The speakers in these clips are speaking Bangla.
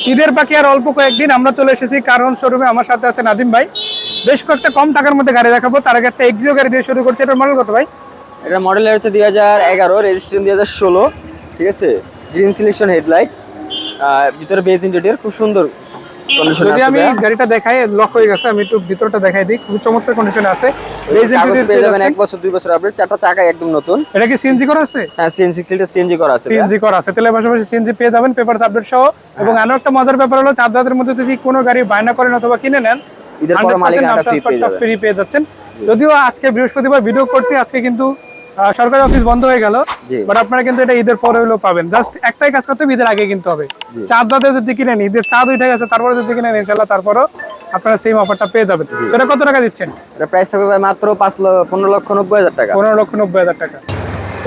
ঈদের বাকি আর অল্প কয়েকদিন, আমরা চলে এসেছি কারণ শোরুমে। আমার সাথে আছে নাদিম ভাই। বেশ কয়েকটা কম টাকার মধ্যে গাড়ি দেখাবো। তার আগে একটা এক্সিও গাড়ি দিয়ে শুরু করছি। এটার মডেল কত ভাই? এটা মডেল হচ্ছে 2011, রেজিস্ট্রেশন 2016। ঠিক আছে, গ্রিন সিলেকশন হেডলাইট, ভিতরে বেজ ইন্টেরিয়র খুব সুন্দর কন্ডিশন আছে। যদি আমি গাড়িটা দেখাই, লক হয়ে গেছে, আমি একটু ভিতরটা দেখাই দিই। খুব চমৎকার কন্ডিশনে আছে। বেজ ইন্টেরিয়র পেয়ে যাবেন 1 বছর 2 বছর আপডেট, চারটা চাকা একদম নতুন। এটা কি সিএনজি করা আছে? হ্যাঁ, সিএনজি 6 লিটার সিএনজি করা আছে। সিএনজি করা আছে, তেলের পাশাপাশি সিএনজি পেয়ে যাবেন, পেপার আপডেট সহ। এবং আরো একটা মজার ব্যাপার হলো, 4 রাতের মধ্যে যদি কোনো গাড়ি বায়না করেন অথবা কিনে নেন, ঈদের পর মালিকানাটা ফ্রি পেয়ে যাচ্ছেন। যদিও আজকে বৃহস্পতিবার ভিডিও করছি, আজকে কিন্তু সরকারি অফিস বন্ধ হয়ে গেল, বাট আপনারা কিন্তু এটা ঈদের পরে হলেও পাবেন। জাস্ট একটাই কাজ করতে হবে, ঈদের আগে কিনতে হবে। চাঁদ রাতে যদি কিনেন, ঈদের চাঁদ উঠে গেছে তারপরে যদি কিনেন ইনশাআল্লাহ, তারপরও আপনারা সেম অফারটা পেয়ে যাবেন। সেটা কত টাকা দিচ্ছেন? এটা প্রাইস থাকবে মাত্র 15,90,000 টাকা। 15,90,000 টাকা।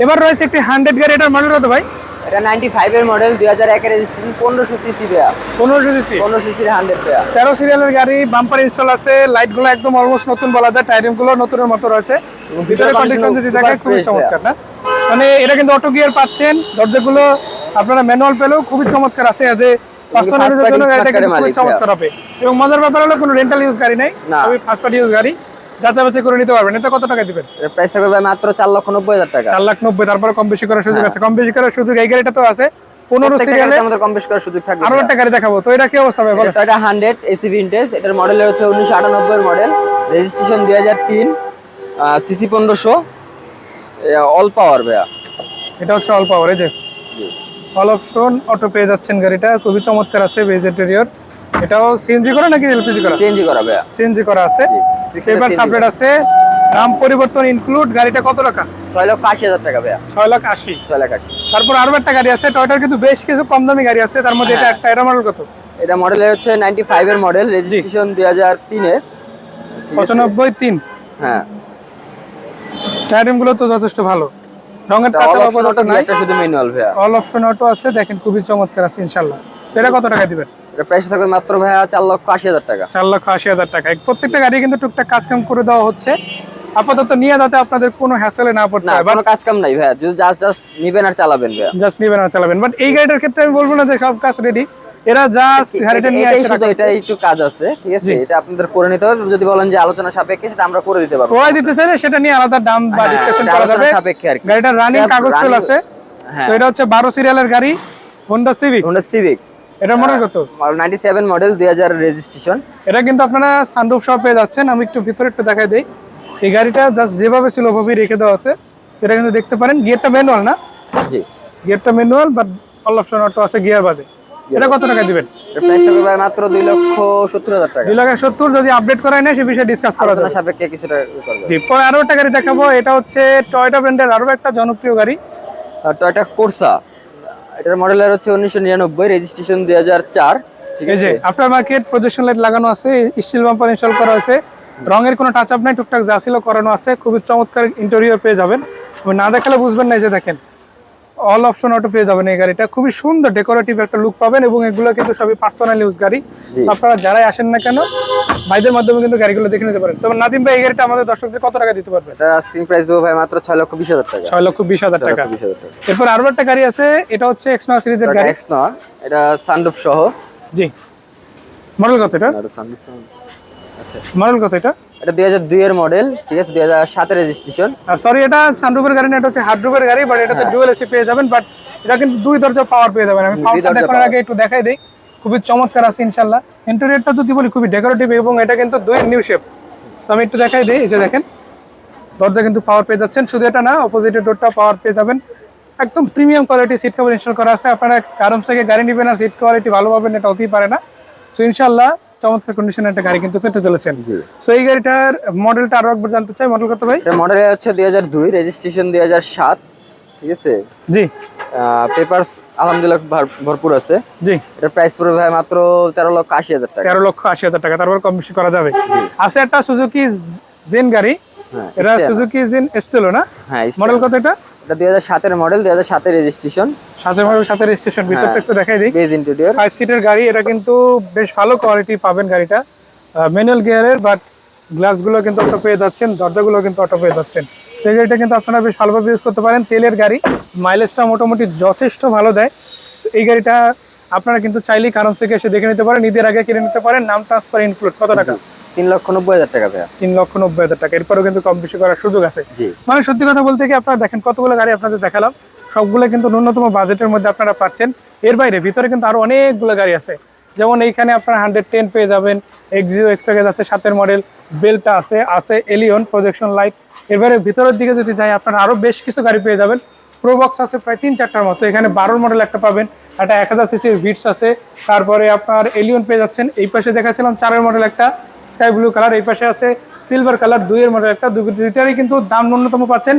এবার রয়েছে একটি 100 গাড়ি। এটার মডেল কত ভাই? এটা 95 এর মডেল, 2001 এর রেজিস্ট্রেশন, 1500 সিসি দেয়া। 1500 সিসি, 1500 সিসির 100 দেয়া। 13 সিরিয়ালের গাড়ি, বাম্পার ইনস্টল আছে, লাইটগুলো একদম অলমোস্ট নতুন বলা যায়, টায়ারিংগুলো নতুনের মতো রয়েছে। ভিতরে কন্ডিশন যদি দেখেন খুবই চমৎকার না? মানে এটা কিন্তু অটো গিয়ার পাচ্ছেন, দরজাগুলো আপনারা ম্যানুয়াল পেলেও খুবই চমৎকার আছে। যে পার্সোনালের জন্য এটা কিন্তু খুবই চমৎকার হবে। এবং মজার ব্যাপার হলো কোনো রেন্টাল ইউজ গাড়ি নাই, সবই ফার্স্ট পার্টি ইউজ গাড়ি, যাচাই করে নিতে পারবেন। এটা কত টাকা দিবেন? এর প্রাইস থাকবে মাত্র 4,90,000 টাকা। 4,90,000, তারপরে কম বেশি করার সুযোগ আছে। কম বেশি করার সুযোগ এই গাড়িটা তো আছে। 15 সিরিয়ালে আমাদের কম বেশি করার সুযোগ থাকবে। আরো একটা গাড়ি দেখাবো, তো এটা কি অবস্থা ভাই বলেন? এটা 100 এসি ভিনটেজ, এটার মডেল হচ্ছে 1998 এর মডেল, রেজিস্ট্রেশন 2003, সিসি 1500, অল পাওয়ার ভাইয়া। এটা হচ্ছে অল পাওয়ার, এই যে অল অপশন অটো পেয়ে যাচ্ছেন। গাড়িটা খুবই চমৎকার আছে, বেজ ইন্টেরিয়র। এটাও সিএনজি করা নাকি এলপিজি করা? সিএনজি করা ভাইয়া। সিএনজি করা আছে, পেপার আপডেট আছে, নাম পরিবর্তন ইনক্লুড। গাড়িটা কত টাকা? 6,80,000 টাকা ভাইয়া। 6,80,000। 6,80,000। তারপর আরো একটা গাড়ি আছে, টয়োটার কিন্তু বেশ কিছু কম দামি গাড়ি আছে, তার মধ্যে এটা একটা। এর মডেল কত? এটা মডেল হচ্ছে 95 এর মডেল, রেজিস্ট্রেশন 2003 এর। 95-3। হ্যাঁ, টায়ারিং গুলো তো যথেষ্ট ভালো। রঙের টাচ অপশন নাই, এটা শুধু ম্যানুয়াল ভাইয়া। অল অপশন অটো আছে, দেখেন খুবই চমৎকার আছে ইনশাআল্লাহ। সেটা কত টাকা দিবেন? এটা প্রাইস থাকবে মাত্র ভাইয়া 4,80,000 টাকা। 4,80,000 টাকা। প্রত্যেকটা গাড়ি কিন্তু টুকটাক কাজ কাম করে দেওয়া হচ্ছে, আপাতত নিয়ে যাতে আপনাদের কোনো হ্যাসেলে না পড়তে হয়। কোনো কাজ কাম নাই ভাইয়া, জাস্ট নিবেন আর চালাবেন ভাইয়া। জাস্ট নিবেন আর চালাবেন। বাট এই গাড়িটার ক্ষেত্রে আমি বলবো না যে সব কাজ রেডি, এরা জাস্ট গাড়িটা নিয়ে আসছে, শুধু এটা একটু কাজ আছে। ঠিক আছে, এটা আপনাদের করে নিতে হবে। যদি বলেন যে আলোচনা সাপেক্ষে, সেটা আমরা করে দিতে পারবো। করে দিতে চাইলে সেটা নিয়ে আলাদা দাম বা ডিসকাশন করা যাবে। গাড়িটা রানিং কাগজ ফেল আছে। তো এটা হচ্ছে 12 সিরিয়ালের গাড়ি, হোন্ডা সিভিক। এটার মডেল কত? 97 মডেল, 2000 রেজিস্ট্রেশন। এটা কিন্তু আপনারা সানরুফ সহ পেয়ে যাচ্ছেন। আমি একটু ভিতরে একটু দেখাই দেই। এই গাড়িটা জাস্ট যেভাবে ছিল ওভাবেই রেখে দেওয়া আছে, সেটা কিন্তু দেখতে পারেন। গিয়ারটা ম্যানুয়াল না? জি, গিয়ারটা manual, but all option auto আছে গিয়ার বাদে। এটা কত টাকা দিবেন? এর প্রাইস থাকবে মাত্র 2,70,000 টাকা। 2,70,000 যদি আপডেট করায় না, সে বিষয়ে ডিসকাস করা যাবে। সাপেক্ষে কিছুটা করবে। জি, পরে আরো একটা গাড়ি দেখাবো। এটা হচ্ছে টয়োটা ব্র্যান্ডের আরো একটা জনপ্রিয় গাড়ি, টয়োটা কোর্সা। এটার মডেল হচ্ছে 1999, রেজিস্ট্রেশন 2004। ঠিক আছে, আফটার মার্কেট প্রজেকশন লাইট লাগানো আছে, স্টিল বাম্পার ইনস্টল করা আছে, রঙের কোনো টাচ আপ নাই, টুকটাক যা ছিল করানো আছে। খুবই চমৎকার ইন্টেরিয়র পেয়ে যাবেন, না দেখালে বুঝবেন না। এই যে দেখেন, অল অপশন অটো পেয়ে যাবেন। এই গাড়িটা খুবই সুন্দর ডেকোরেটিভ একটা লুক পাবেন, এবং এগুলো কিন্তু সবই পার্সোনাল ইউজ গাড়ি। আপনারা যারাই আসেন না কেন, ভাইদের মাধ্যমে কিন্তু গাড়িগুলো দেখে নিতে পারেন। তবে নাদিম ভাই, এই গাড়িটা আমাদের দর্শকদের কত টাকা দিতে পারবে? এটা আস্কিং প্রাইস দেবো ভাই মাত্র 6,20,000 টাকা। 6,20,000 টাকা। এরপর আরো একটা গাড়ি আছে, এটা হচ্ছে এক্সনোয়া সিরিজের গাড়ি। এক্সনোয়া, এটা সানরুফ সহ। জি, মডেল কত এটা? আচ্ছা, মডেল কত এটা? এটা 2002 এর মডেল। ঠিক আছে, 2007 এর রেজিস্ট্রেশন। আর সরি, এটা সানরুফের গাড়ি না, এটা হচ্ছে হার্ডরুফের গাড়ি, বাট এটাতে ডুয়াল এসি পেয়ে যাবেন। বাট এটা কিন্তু 2 দরজা পাওয়ার পেয়ে যাবেন। আমি পাওয়ারটা দেখার আগে একটু দেখাই দেই, খুবই চমৎকার আছে ইনশাআল্লাহ। ইন্টেরিয়রটা যদি বলি খুবই ডেকোরেটিভ, এবং এটা কিন্তু 2 নিউ শেপ। তো আমি একটু দেখাই দেই। এই যে দেখেন, দরজা কিন্তু পাওয়ার পেয়ে যাচ্ছেন। শুধু এটা না, অপোজিটের ডোরটা পাওয়ার পেয়ে যাবেন। একদম premium quality seat cover install করা আছে। আপনারা কারণ থেকে গাড়ি নেবেন আর সিট কোয়ালিটি ভালো পাবেন, এটা হতেই পারে না। তো ইনশাআল্লাহ চমৎকার কন্ডিশনের একটা গাড়ি কিন্তু পেতে চলেছেন। সো এই গাড়িটার মডেলটা আরো একবার জানতে চাই, মডেল কত ভাই? এটা মডেল হচ্ছে 2002, রেজিস্ট্রেশন 2007। ঠিক আছে, জি, পেপারস আলহামদুলিল্লাহ ভরপুর আছে। জি, এটার প্রাইস পড়বে ভাই মাত্র 13,80,000 টাকা। 13,80,000 টাকা। তারপর কম বেশি করা যাবে। আছে একটা সুজুকি জেন গাড়ি, এটা সুজুকি জেন এস্টেলো না? হ্যাঁ, মডেল কত এটা? এটা 2007 এর মডেল, 2007 এর রেজিস্ট্রেশন। 7 এর মডেল, 7 এর রেজিস্ট্রেশন। ভিতরটা একটু দেখাই দিই। বেজ ইন্টেরিয়র, 5 সিটের গাড়ি। এটা কিন্তু বেশ ভালো কোয়ালিটি পাবেন গাড়িটা, ম্যানুয়াল গিয়ারের, বাট গ্লাসগুলো কিন্তু অটো পেয়ে যাচ্ছেন, দরজাগুলো কিন্তু অটো পেয়ে যাচ্ছেন। সেই গাড়িটা কিন্তু আপনারা বেশ ভালোভাবে ইউজ করতে পারেন। তেলের গাড়ি, মাইলেজটা মোটামুটি যথেষ্ট ভালো দেয়। এই গাড়িটা আপনারা কিন্তু চাইলেই কারণ থেকে এসে দেখে নিতে পারেন, ঈদের আগে কিনে নিতে পারেন, নাম ট্রান্সফার ইনক্লুড। কত টাকা? 3,90,000 টাকা ভাইয়া। 3,90,000 টাকা। এরপরেও কিন্তু কম বেশি করার সুযোগ আছে। জি মানে সত্যি কথা বলতে কি, আপনারা দেখেন কতগুলো গাড়ি আপনাদের দেখালাম, সবগুলো কিন্তু ন্যূনতম বাজেটের মধ্যে আপনারা পাচ্ছেন। এর বাইরে ভিতরে কিন্তু আরো অনেকগুলো গাড়ি আছে, যেমন এইখানে আপনারা 110 পেয়ে যাবেন, এক্সিও এক্স প্যাকেজ আছে 7-এর মডেল, বেলটা আছে এলিয়ন প্রজেকশন লাইট। এবারে ভিতরের দিকে যদি যাই আপনারা আরো বেশ কিছু গাড়ি পেয়ে যাবেন। প্রোবক্স আছে প্রায় 3-4টার মতো, এখানে 12 মডেল একটা পাবেন, একটা 1000 সিসির ভিটস আছে, তারপরে আপনার এলিয়ন পেয়ে যাচ্ছেন। এই পাশে দেখাচ্ছিলাম 4-এর মডেল একটা স্কাই ব্লু কালার, এই পাশে আছে সিলভার কালার 2-এর মডেল একটা, দুইটারই কিন্তু দাম ন্যূনতম পাচ্ছেন,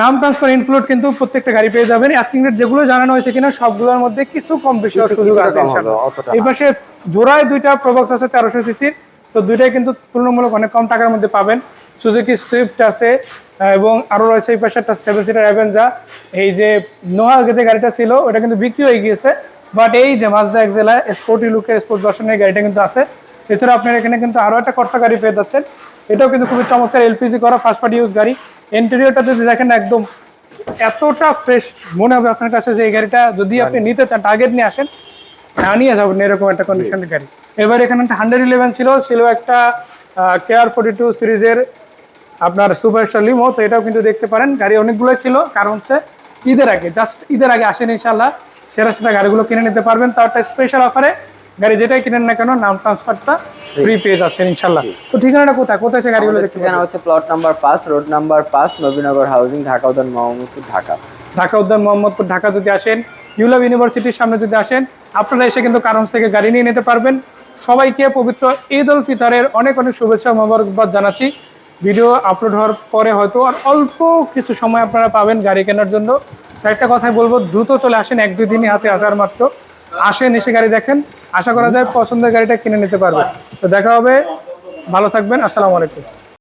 নাম ট্রান্সফার ইনক্লুড কিন্তু প্রত্যেকটা গাড়ি পেয়ে যাবেন। আস্কিং রেট যেগুলো জানানো হয়েছে কিনা সবগুলোর মধ্যে কিছু কম বেশি হওয়ার সুযোগ আছে ইনশাআল্লাহ। এই পাশে জোড়ায় 2টা প্রোবক্স আছে 1300 সিসির, তো দুইটাই কিন্তু তুলনামূলক অনেক কম টাকার মধ্যে পাবেন। সুজুকি সুইফট আছে এবং আরো রয়েছে এই পাশে একটা 7 সিটার অ্যাভেঞ্জার। এই যে নোহা আগে যে গাড়িটা ছিল ওটা কিন্তু বিক্রি হয়ে গিয়েছে, বাট এই যে মাজদা এক্সেলা স্পোর্টি লুকের স্পোর্ট ভার্সনের গাড়িটা কিন্তু আছে। এছাড়া আপনার এখানে কিন্তু আরো একটা কর্সা গাড়ি পেয়ে যাচ্ছেন, এটাও কিন্তু খুবই চমৎকার এলপিজি করা ফার্স্ট পার্টি ইউজ গাড়ি। ইন্টেরিয়রটা যদি দেখেন একদম এতটা ফ্রেশ মনে হবে আপনার কাছে যে এই গাড়িটা যদি আপনি নিতে চান টার্গেট নিয়ে আসেন, না নিয়ে যাবেন এরকম একটা কন্ডিশনের গাড়ি। এবার এখানে একটা 111 ছিল একটা কেয়ার 42 সিরিজের আপনার সুপারস্টার লিমো, তো এটাও কিন্তু দেখতে পারেন। গাড়ি অনেকগুলো ছিল, কারণ হচ্ছে ঈদের আগে ঈদের আগে আসেন ইনশাল্লাহ, সেরা গাড়িগুলো কিনে নিতে পারবেন। তার একটা স্পেশাল অফারে গাড়ি যেটাই কিনেন না কেন নাম ট্রান্সফারটা ফ্রি পেয়ে যাচ্ছেন ইনশাল্লাহ। তো ঠিকানাটা কোথায় সে গাড়িগুলো দেখতে ঠিকানা হচ্ছে plot number 5, road number 5, Nabinagar housing, Dhaka উদ্যান মোহাম্মদপুর, ঢাকা উদ্যান মোহাম্মদপুর, ঢাকা যদি আসেন, ইউলাভ ইউনিভার্সিটির সামনে যদি আসেন, আপনারা এসে কিন্তু কারণ থেকে গাড়ি নিয়ে নিতে পারবেন। সবাইকে পবিত্র ঈদ উল ফিতরের অনেক শুভেচ্ছা মোবারকবাদ জানাচ্ছি। ভিডিও আপলোড হওয়ার পরে হয়তো আর অল্প কিছু সময় আপনারা পাবেন গাড়ি কেনার জন্য। একটা কথাই বলবো, দ্রুত চলে আসেন, 1-2 দিনই হাতে আসার মাত্র। আসেন, এসে গাড়ি দেখেন, আশা করা যায় পছন্দের গাড়িটা কিনে নিতে পারবেন। তো দেখা হবে, ভালো থাকবেন, আসসালামু আলাইকুম।